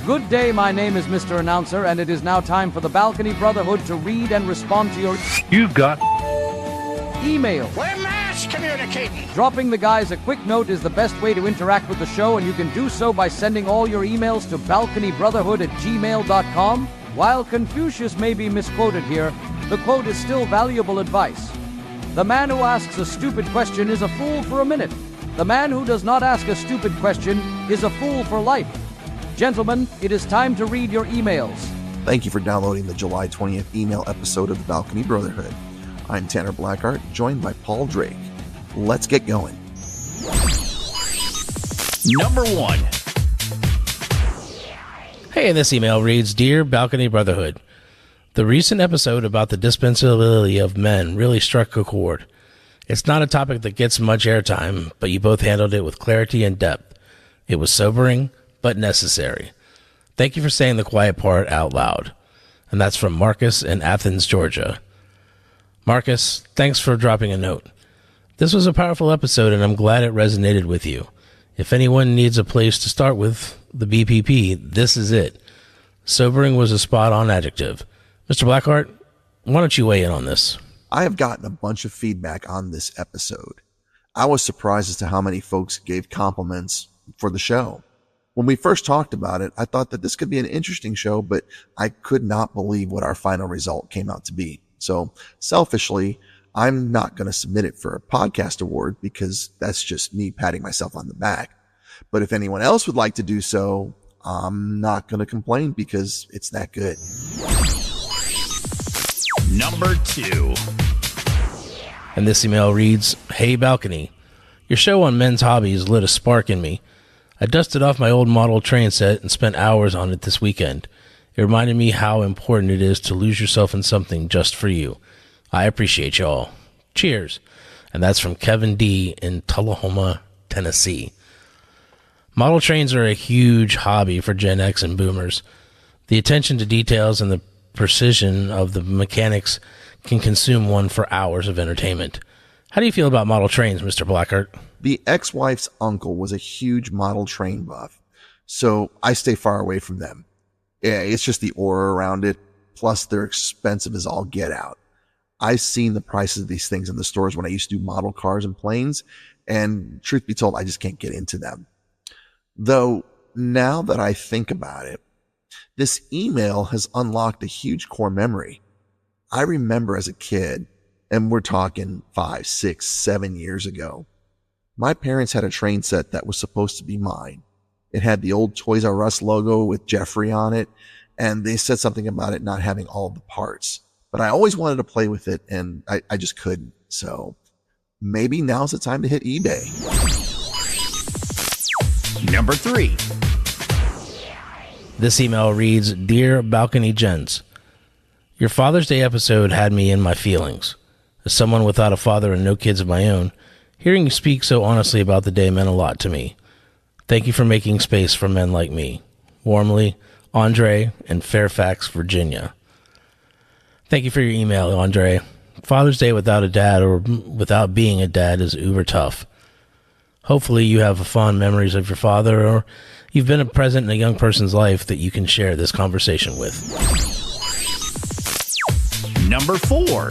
Good day, my name is Mr. Announcer, and it is now time for the Balcony Brotherhood to read and respond to your You've got email. We're mass communicating. Dropping the guys a quick note is the best way to interact with the show, and you can do so by sending all your emails to balconybrotherhood@gmail.com. While Confucius may be misquoted here, the quote is still valuable advice. The man who asks a stupid question is a fool for a minute. The man who does not ask a stupid question is a fool for life. Gentlemen, it is time to read your emails. Thank you for downloading the July 20th email episode of the Balcony Brotherhood. I'm Tanner Blackheart, joined by Paul Drake. Let's get going. Number 1. Hey, this email reads, Dear Balcony Brotherhood, the recent episode about the dispensability of men really struck a chord. It's not a topic that gets much airtime, but you both handled it with clarity and depth. It was sobering, but necessary. Thank you for saying the quiet part out loud. And that's from Marcus in Athens, Georgia. Marcus, thanks for dropping a note. This was a powerful episode, and I'm glad it resonated with you. If anyone needs a place to start with the BPP, this is it. Sobering was a spot-on adjective. Mr. Blackheart, why don't you weigh in on this? I have gotten a bunch of feedback on this episode. I was surprised as to how many folks gave compliments for the show. When we first talked about it, I thought that this could be an interesting show, but I could not believe what our final result came out to be. So selfishly, I'm not going to submit it for a podcast award because that's just me patting myself on the back. But if anyone else would like to do so, I'm not going to complain because it's that good. Number 2. And this email reads, Hey Balcony, your show on men's hobbies lit a spark in me. I dusted off my old model train set and spent hours on it this weekend. It reminded me how important it is to lose yourself in something just for you. I appreciate y'all. Cheers. And that's from Kevin D. in Tullahoma, Tennessee. Model trains are a huge hobby for Gen X and boomers. The attention to details and the precision of the mechanics can consume one for hours of entertainment. How do you feel about model trains, Mr. Blackheart? The ex-wife's uncle was a huge model train buff, so I stay far away from them. Yeah, it's just the aura around it, plus they're expensive as all get out. I've seen the prices of these things in the stores when I used to do model cars and planes, and truth be told, I just can't get into them. Though, now that I think about it, this email has unlocked a huge core memory. I remember as a kid, and we're talking 5, 6, 7 years ago, my parents had a train set that was supposed to be mine. It had the old Toys R Us logo with Jeffrey on it, and they said something about it not having all the parts. But I always wanted to play with it, and I just couldn't. So maybe now's the time to hit eBay. Number 3. This email reads, Dear Balcony Gents, your Father's Day episode had me in my feelings. As someone without a father and no kids of my own, hearing you speak so honestly about the day meant a lot to me. Thank you for making space for men like me. Warmly, Andre in Fairfax, Virginia. Thank you for your email, Andre. Father's Day without a dad or without being a dad is uber tough. Hopefully you have fond memories of your father, or you've been a present in a young person's life that you can share this conversation with. Number 4.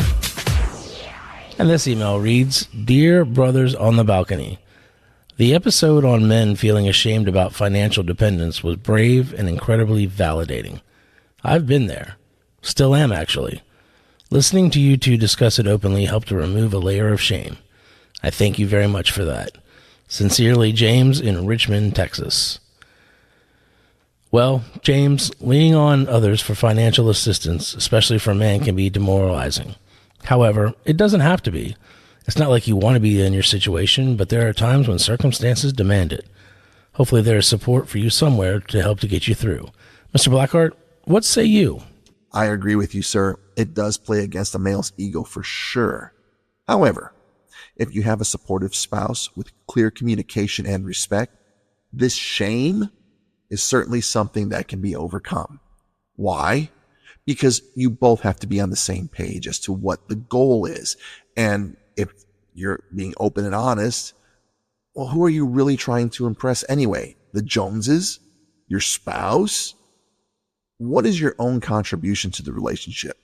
And this email reads, Dear Brothers on the Balcony, the episode on men feeling ashamed about financial dependence was brave and incredibly validating. I've been there. Still am, actually. Listening to you two discuss it openly helped to remove a layer of shame. I thank you very much for that. Sincerely, James in Richmond, Texas. Well, James, leaning on others for financial assistance, especially for men, can be demoralizing. However, it doesn't have to be. It's not like you want to be in your situation, but there are times when circumstances demand it. Hopefully there is support for you somewhere to help to get you through. Mr. Blackheart, what say you? I agree with you, sir. It does play against a male's ego for sure. However, if you have a supportive spouse with clear communication and respect, this shame is certainly something that can be overcome. Why? Because you both have to be on the same page as to what the goal is. And if you're being open and honest, well, who are you really trying to impress anyway? The Joneses? Your spouse? What is your own contribution to the relationship?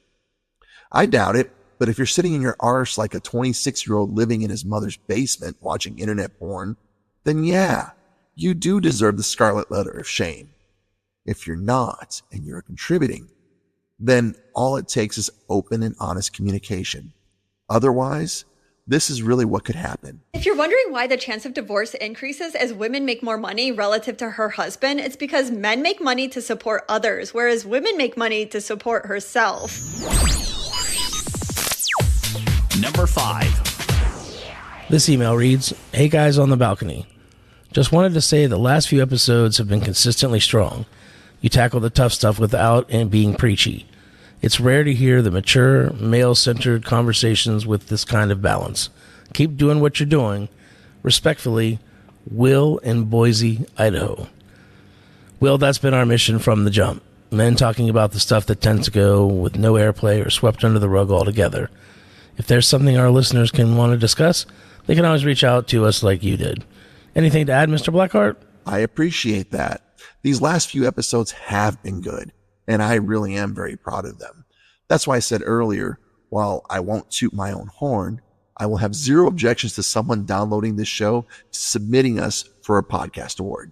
I doubt it, but if you're sitting in your arse like a 26-year-old living in his mother's basement watching internet porn, then yeah, you do deserve the scarlet letter of shame. If you're not, and you're contributing, then all it takes is open and honest communication. Otherwise, this is really what could happen. If you're wondering why the chance of divorce increases as women make more money relative to her husband, it's because men make money to support others, whereas women make money to support herself. Number 5. This email reads, "Hey guys on the balcony. Just wanted to say the last few episodes have been consistently strong. You tackle the tough stuff without and being preachy. It's rare to hear the mature, male-centered conversations with this kind of balance. Keep doing what you're doing. Respectfully, Will in Boise, Idaho." Will, that's been our mission from the jump. Men talking about the stuff that tends to go with no airplay or swept under the rug altogether. If there's something our listeners can want to discuss, they can always reach out to us like you did. Anything to add, Mr. Blackheart? I appreciate that. These last few episodes have been good, and I really am very proud of them. That's why I said earlier, while I won't toot my own horn, I will have zero objections to someone downloading this show, submitting us for a podcast award.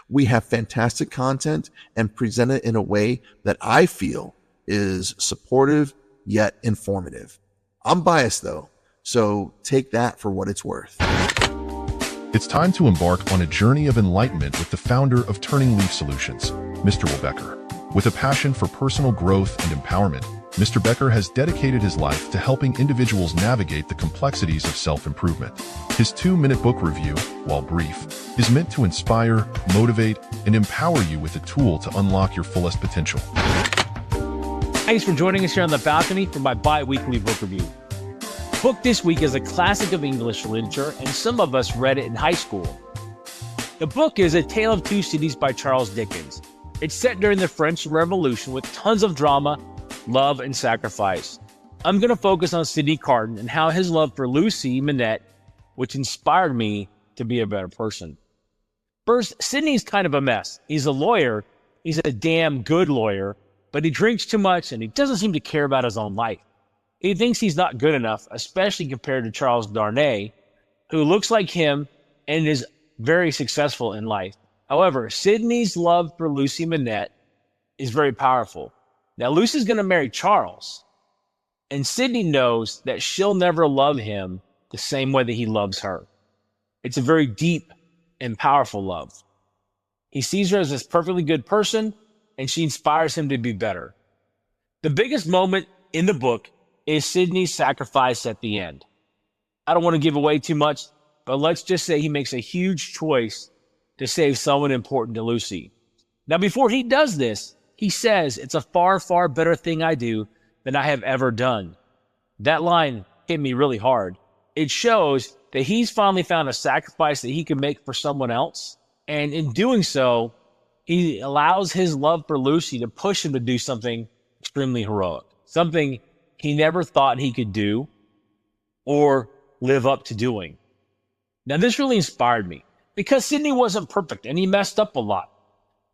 We have fantastic content and present it in a way that I feel is supportive yet informative. I'm biased though, so take that for what it's worth. It's time to embark on a journey of enlightenment with the founder of Turning Leaf Solutions, Mr. Will Becker. With a passion for personal growth and empowerment, Mr. Becker has dedicated his life to helping individuals navigate the complexities of self-improvement. His 2-minute book review, while brief, is meant to inspire, motivate, and empower you with a tool to unlock your fullest potential. Thanks for joining us here on the balcony for my bi-weekly book review. The book this week is a classic of English literature, and some of us read it in high school. The book is A Tale of Two Cities by Charles Dickens. It's set during the French Revolution with tons of drama, love, and sacrifice. I'm going to focus on Sidney Carton and how his love for Lucy Manette, which inspired me to be a better person. First, Sidney's kind of a mess. He's a lawyer. He's a damn good lawyer, but he drinks too much and he doesn't seem to care about his own life. He thinks he's not good enough, especially compared to Charles Darnay, who looks like him and is very successful in life. However, Sidney's love for Lucy Manette is very powerful. Now, Lucy's going to marry Charles, and Sidney knows that she'll never love him the same way that he loves her. It's a very deep and powerful love. He sees her as this perfectly good person, and she inspires him to be better. The biggest moment in the book is Sidney's sacrifice at the end. I don't want to give away too much, but let's just say he makes a huge choice to save someone important to Lucy. Now, before he does this, he says, "It's a far, far better thing I do than I have ever done." That line hit me really hard. It shows that he's finally found a sacrifice that he can make for someone else. And in doing so, he allows his love for Lucy to push him to do something extremely heroic, something he never thought he could do or live up to doing. Now, this really inspired me because Sidney wasn't perfect and he messed up a lot.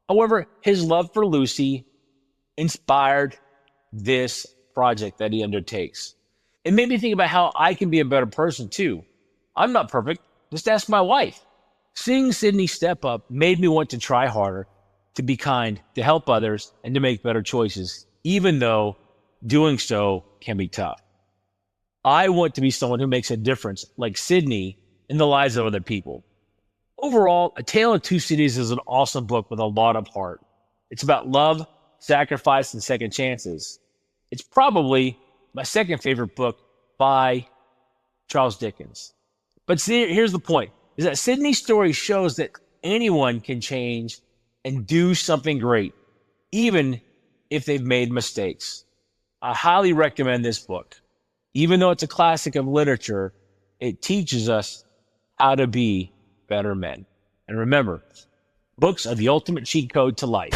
However, his love for Lucy inspired this project that he undertakes. It made me think about how I can be a better person too. I'm not perfect. Just ask my wife. Seeing Sidney step up made me want to try harder, to be kind, to help others, and to make better choices, even though doing so can be tough. I want to be someone who makes a difference, like Sidney, in the lives of other people. Overall, A Tale of Two Cities is an awesome book with a lot of heart. It's about love, sacrifice, and second chances. It's probably my second favorite book by Charles Dickens. But see, here's the point, is that Sidney's story shows that anyone can change and do something great, even if they've made mistakes. I highly recommend this book. Even though it's a classic of literature, it teaches us how to be better men. And remember, books are the ultimate cheat code to life.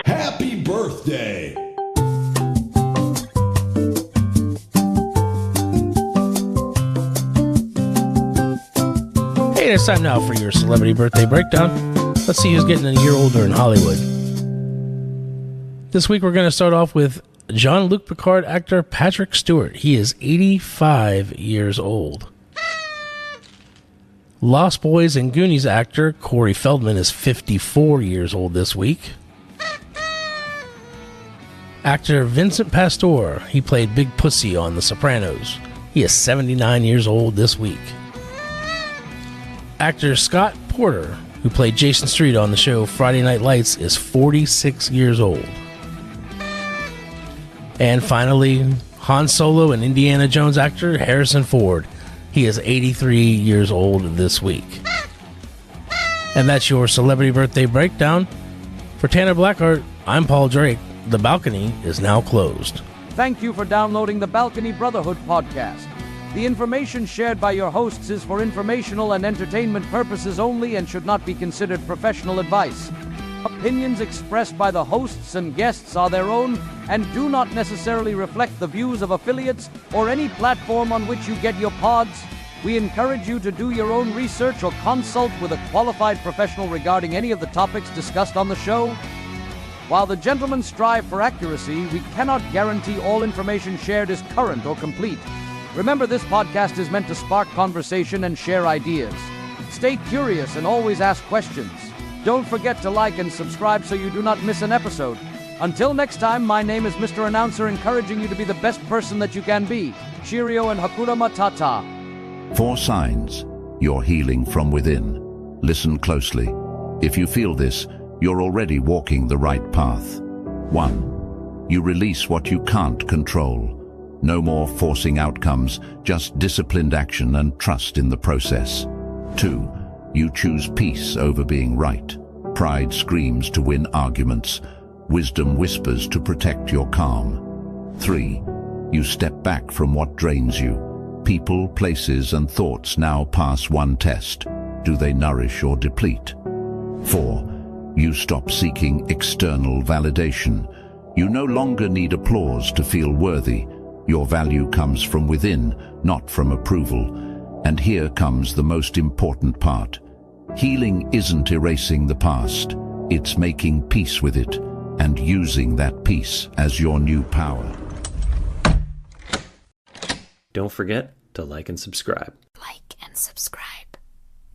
Happy birthday! Hey, it's time now for your celebrity birthday breakdown. Let's see who's getting a year older in Hollywood. This week we're going to start off with Jean-Luc Picard actor Patrick Stewart. He is 85 years old. Lost Boys and Goonies actor Corey Feldman is 54 years old this week. Actor Vincent Pastore, he played Big Pussy on The Sopranos. He is 79 years old this week. Actor Scott Porter, who played Jason Street on the show Friday Night Lights, is 46 years old. And finally, Han Solo and Indiana Jones actor Harrison Ford. He is 83 years old this week. And that's your celebrity birthday breakdown. For Tanner Blackheart, I'm Paul Drake. The balcony is now closed. Thank you for downloading the Balcony Brotherhood podcast. The information shared by your hosts is for informational and entertainment purposes only and should not be considered professional advice. Opinions expressed by the hosts and guests are their own and do not necessarily reflect the views of affiliates or any platform on which you get your pods. We encourage you to do your own research or consult with a qualified professional regarding any of the topics discussed on the show. While the gentlemen strive for accuracy, we cannot guarantee all information shared is current or complete. Remember, this podcast is meant to spark conversation and share ideas. Stay curious and always ask questions. Don't forget to like and subscribe so you do not miss an episode. Until next time, my name is Mr. Announcer, encouraging you to be the best person that you can be. Cheerio and Hakuna Matata. 4 signs you're healing from within. Listen closely. If you feel this, you're already walking the right path. 1. You release what you can't control. No more forcing outcomes, just disciplined action and trust in the process. 2. You choose peace over being right. Pride screams to win arguments. Wisdom whispers to protect your calm. 3. You step back from what drains you. People, places, and thoughts now pass one test. Do they nourish or deplete? 4. You stop seeking external validation. You no longer need applause to feel worthy. Your value comes from within, not from approval. And here comes the most important part. Healing isn't erasing the past. It's making peace with it and using that peace as your new power. Don't forget to like and subscribe. Like and subscribe.